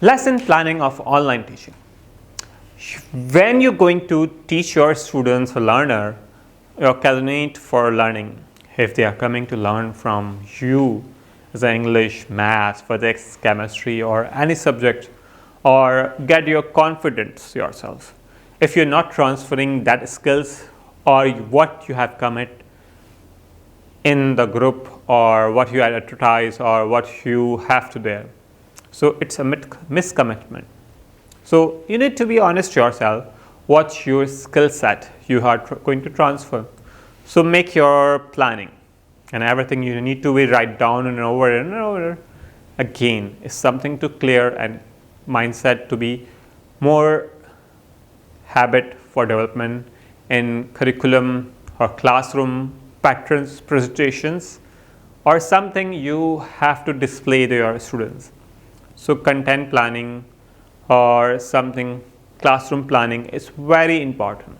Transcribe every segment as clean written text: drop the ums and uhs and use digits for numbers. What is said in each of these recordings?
Lesson planning of online teaching. When you're going to teach your students or learner, your candidate for learning, if they are coming to learn from you as English, math, physics, chemistry, or any subject, or get your confidence yourself. If you're not transferring that skills or what you have commit in the group or what you advertise or what you have to there, so it's a miscommitment. So you need to be honest yourself what your skill set you are going to transfer. So make your planning, and everything you need to be write down and over again is something to clear and mindset to be more habit for development in curriculum or classroom patterns, presentations, or something you have to display to your students. So content planning or something classroom planning is very important.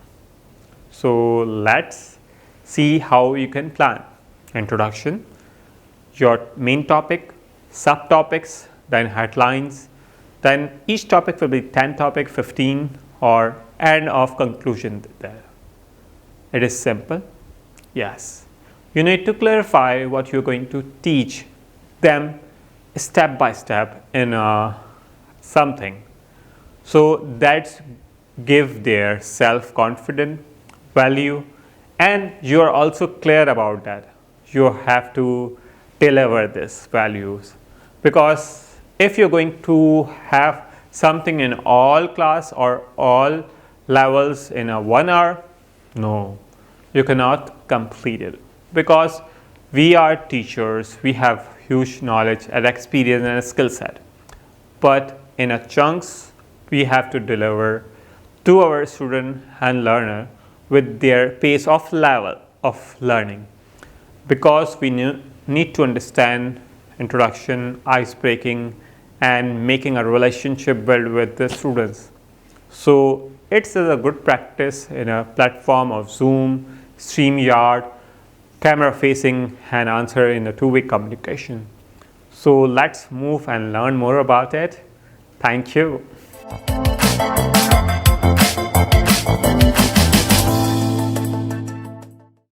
So let's see how you can plan. Introduction, your main topic, subtopics, then headlines, then each topic will be 10 topic, 15, or end of conclusion there. It is simple. Yes. You need to clarify what you're going to teach them step by step in something. So that give their self-confidence, value, and you are also clear about that. You have to deliver these values, because if you're going to have something in all class or all levels in a 1 hour, no, you cannot complete it, because we are teachers, we have huge knowledge and experience and a skill set, but in a chunks we have to deliver to our student and learner with their pace of level of learning, because we need to understand introduction, ice breaking, and making a relationship build with the students. So it's a good practice in a platform of Zoom, StreamYard, camera facing and answer in a two-way communication. So let's move and learn more about it. Thank you.